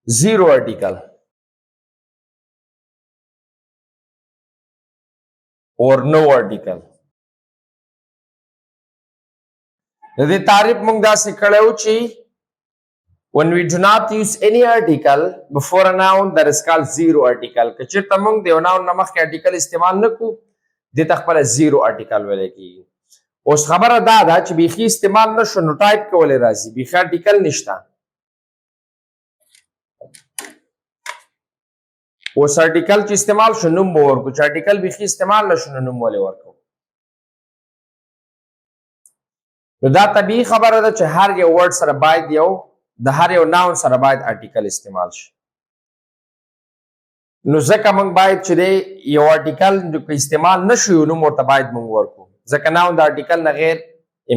zero article or no article. د دې تعریف موږ داسې کړی و چې when we do not use any article before a noun, that is called zero article. که چېرته موږ د یو noun نه مخکې article استعمال نه کړو دې ته خپله zero article ویلی کېږي. اوس خبره دا ده چې بیخي استعمال نه شو نو ټایپ کولی راځي، بیخي article نشته. اوس article چې استعمال شو نوم به ورکړو، چې article بیخي استعمال نه شو نو نوم ولې ورکړو. نو دا طبیعي خبره ده چې هر یو ورډ سره باید د هر یو ناون سره باید آرټیکل استعمال شي. نو ځکه موږ باید چې دی یو آرټیکل استعمال نه شو یو نوم ورته باید موږ ورکړو، ځکه ناون د آرټیکل نه غیر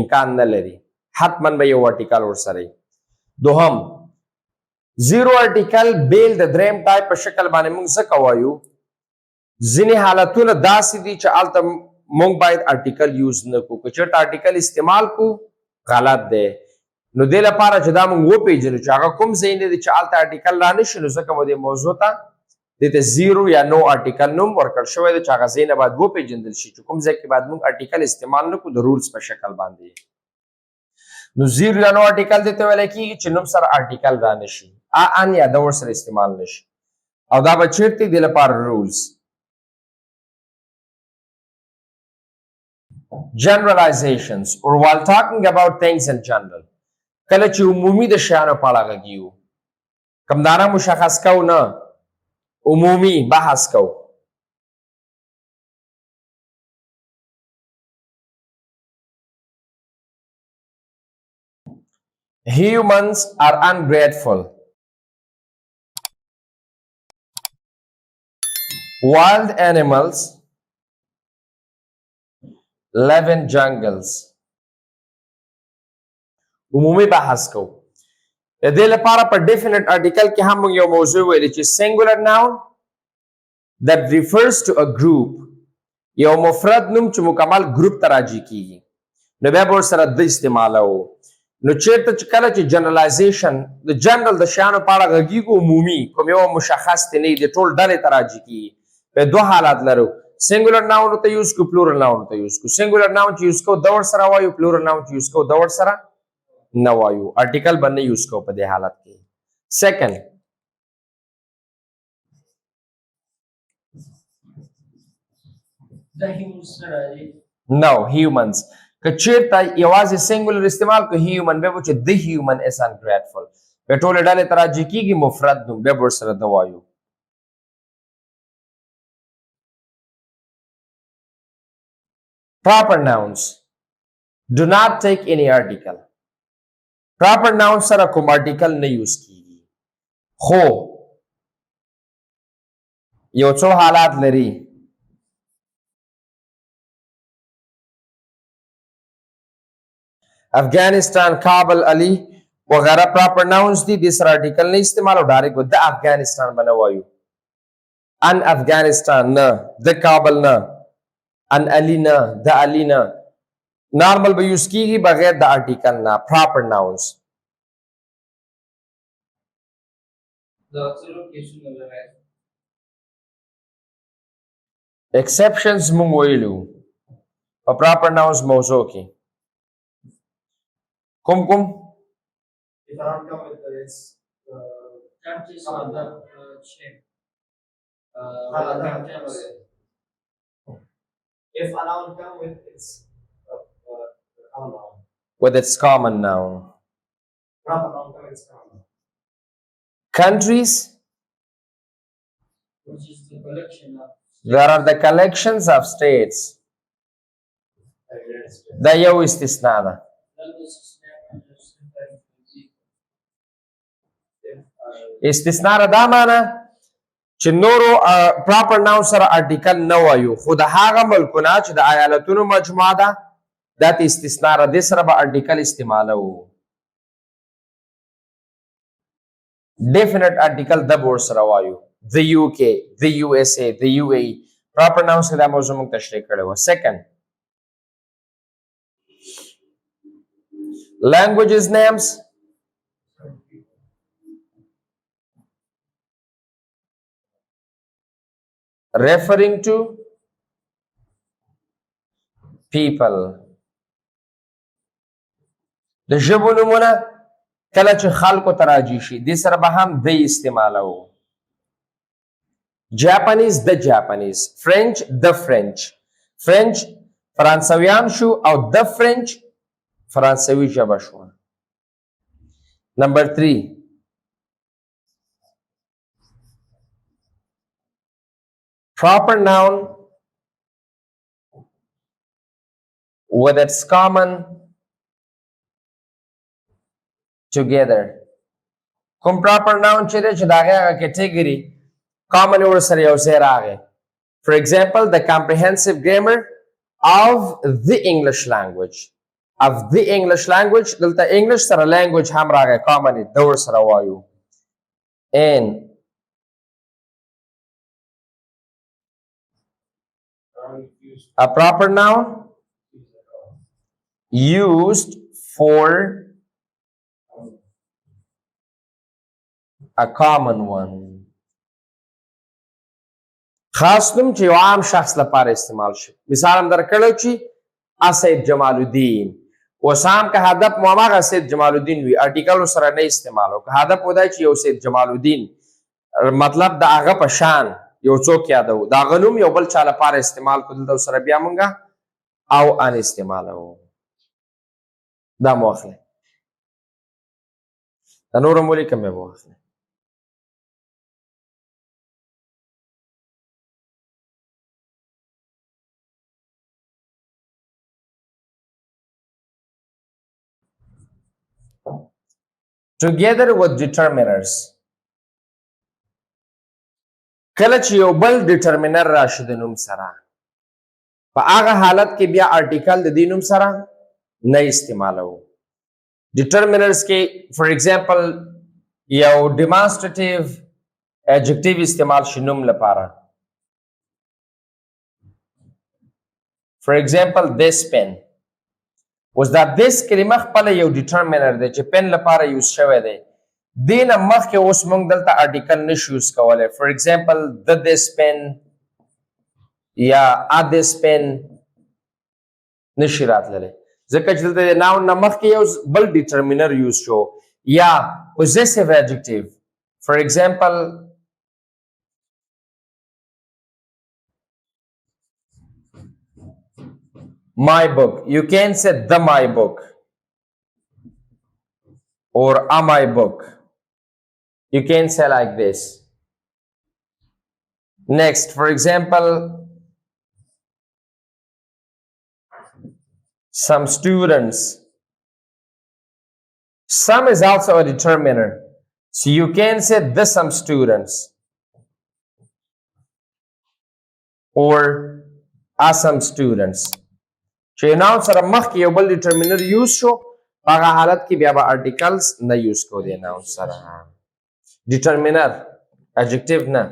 امکان نه لري، حتما به یو آرټیکل ورسره وي. دوهم زیرو آرټیکل بیل د دریم ټایپ په شکل باندې موږ ځکه وایو ځینې حالتونه داسې دي چې هلته موږ باید آرټیکل یوز نه کړو. که چېرته آرټیکل استعمال کړو غلط دی. نو دې لپاره چې دا موږ وپېژنو چې هغه کوم ځای نه دی چې هلته آرټیکل را نه شي، نو ځکه به دې موضوع ته دې ته زیرو یا نو آرټیکل نوم ورکړل شوی دی چې هغه ځای نه باید وپېژندل شي چې کوم ځای کې باید موږ آرټیکل استعمال نه کړو د رولز په شکل باندې. نو زیرو یا نو آرټیکل دې ته ویلی کېږي چې نوم سره آرټیکل را نه شي، ان یا د ورډ سره استعمال نه شي. او دا به چېرته دې لپاره رولز. Generalizations, or while talking about things in general. کله چې عمومي د شیانو په اړه غږیږو، کمدانه مشخص کو نه، عمومي بحث کو. Humans are ungrateful. Wild animals live in jungles. عمومي بحث کو. د دې لپاره په definite article کې هم موږ یو موضوع ویلې چې singular noun that refers to a group، یو مفرد نوم چې مکمل ګروپ ته راجع کیږي، نو بیا به ورسره د استعمالوو. نو چېرته چې کله چې جنرالایزیشن د جنرال د شیانو په اړه غږیږو عمومي کوم یو مشخص دی نه د ټول ډلې ته راجع کیږي، بیا دوه حالات لرو. singular noun ته یوز کو، plural noun ته یوز کو. singular noun چې یوز کو د ورډ سره وایو، plural noun چې یوز کو د ورډ سره نه وایو. آرټیکل به نه یوز کو په دې حالت کې. سیکنډ نو humans. که چېرته یوازې singular استعمال کو human بیا به چې the human is ungrateful، بیا ټولې ډلې ته راجع کېږي مفرد نوم، بیا به ورسره د وایو. proper nouns do not take any article. proper noun سره کوم article نه یوز کیږي، خو یو څو حالات لري. افغانستان، کابل، علی وغیرہ proper nouns دي، دې سره article نه استعمال او ډایرکټ د افغانستان باندې وایو. ان افغانستان نه، د کابل نه، ان علی نه، د علی نه. نارمل به یوز کیږي بغیر د آرټیکل نه. proper nouns. exceptions مونږ ویلو په proper nouns موضوع کې. کوم کوم؟ If a noun comes with its common noun. With its common noun. Proper noun comes with its common noun. Countries. Which is the collection of. There are the collections of states. دا یو استثناء ده. استثناء را دا معنی چې نورو proper noun سره article نه وایو، خو د هغه ملکونه چې د ایالتونو مجموعه ده دا ته استثناء را دې سره به article استعمالوو. definite article د به ورسره وایو. the UK، the USA، the UAE. proper noun کې دا موضوع موږ تشریح کړې وه. second languages names. referring to people. د ژبو نومونه کله چې خلکو ته راجي شي دې سره به هم دی استعمالوو. Japanese the Japanese, French the French. French فرانسویان شو او the French فرانسوي ژبه شو. Number 3. Proper noun with its common together. کوم proper noun چې دی چې د هغې هغه category common ورسره یو ځای راغی. For example, the comprehensive grammar of the English language. Of the English language, دلته English سره language هم راغی common د ورسره وایو. And a proper noun used for a common one. خاص نوم چې یو عام شخص لپاره استعمال شي. مثال هم درکړی چې اسید جمال الدین. اوس هم که هدف مو هماغه سید جمال الدین وي ارټیکل ورسره نه استعمالو. که هدف ودای چې یو سید جمال الدین مطلب د هغه په شان یو څوک یادو د هغه نوم یو بل چا لپاره استعمال کړو دلته ورسره بیا مونږه او ان استعمالوو. دا مو اخلئ. د نورو مو لیکم بیا مو اخلئ. Together with determiners. کله چې یو بل determiner راشي د نوم سره په هغه حالت کې بیا article د دې نوم سره نه استعمالوو. determiners کې for example یو demonstrative adjective استعمال شي نوم لپاره. For example, this pen. اوس دا this کلمه خپله یو determiner دی چې پن لپاره یوز شوی دی. دې نه مخکې اوس موږ دلته article نشو یوز کولی. For example, the this pen یا a this pen نشي راتللی ځکه چې دلته د noun نه مخکې یو بل determiner یوز شو یا possessive adjective. For example, my book. You can say the my book or a my book. You can say like this. Next, for example, some students. Some is also a determiner. So you can say the some students or a some students. چې noun سره مخکې یو بل determiner یوز شو په هغه حالت کې بیا به articles نه یوز کوو د noun سره. determiner adjective نه.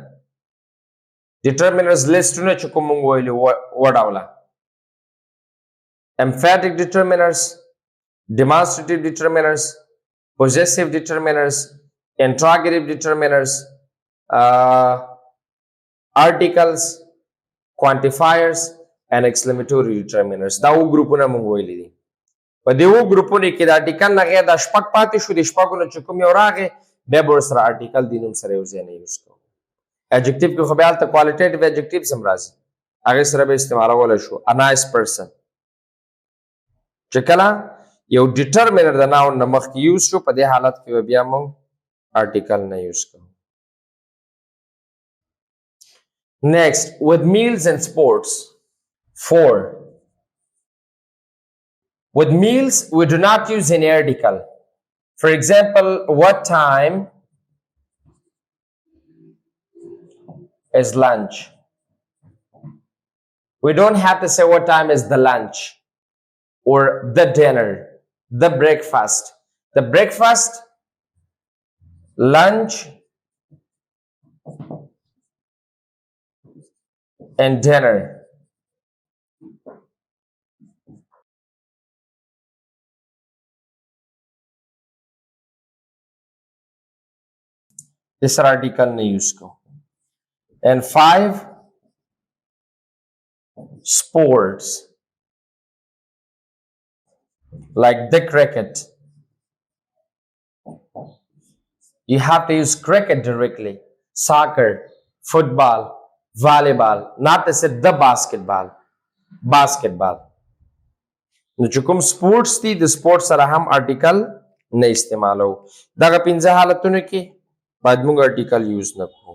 determiners listونه چې کوم موږ ویلي وډوله emphatic determiners, demonstrative determiners, possessive determiners, interrogative determiners, articles, quantifiers and exclamatory determiners. دا و ګروپونه موږ ویلي دي. په دې و ګروپونو کې د article نه غیر دا شپږ پاتې شو. د شپږو نه چې کوم یو راغی بیا به ورسره article د نوم سره یو ځای نه یوز کوو. adjective کې خو بیا هلته qualitative adjectives هم راځي هغې سره به استعمالولی شو. a nice person چې کله یو determiner د noun نه مخکې یوز شو په دې حالت کې به بیا موږ article نه یوز کوو. next, with meals and sports. 4. With meals, we do not use any article. For example, what time is lunch? We don't have to say what time is the lunch or the dinner, the breakfast. The breakfast, lunch, and dinner. This article ne use ko. And 5, sports, like the cricket. You have to use cricket directly. Soccer, football, volleyball, not to say the basketball. Basketball. نو چې کوم سپورټس دي د سپورټ سره هم آرټیکل نه استعمالو. دغه پنځه حالتونه کې باید موږ آرټیکل یوز نه کړو.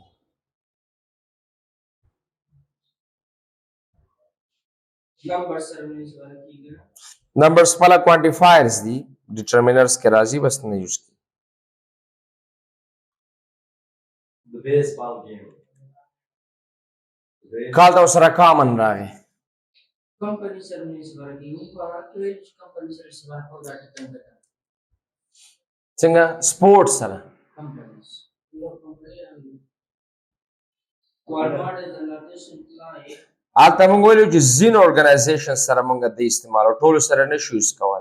Number ceremonies वाला की गया. نمبرز خپله کوانټیفایرز دي، ډیټرمینرز کې راځي، بس نه یوز کړي. The baseball game. کال ته سره کامن راغی. Company ceremonies वाला की हूँ पर which company ceremonies वाला को that depend करता है. څنګه سپورټ سره Companies. Your company and Walmart is the largest employer. هلته موږ ویلو چې ځینو ارګنایزیشن سره موږ د استعمالو ټولو سره نشو یوز کولی.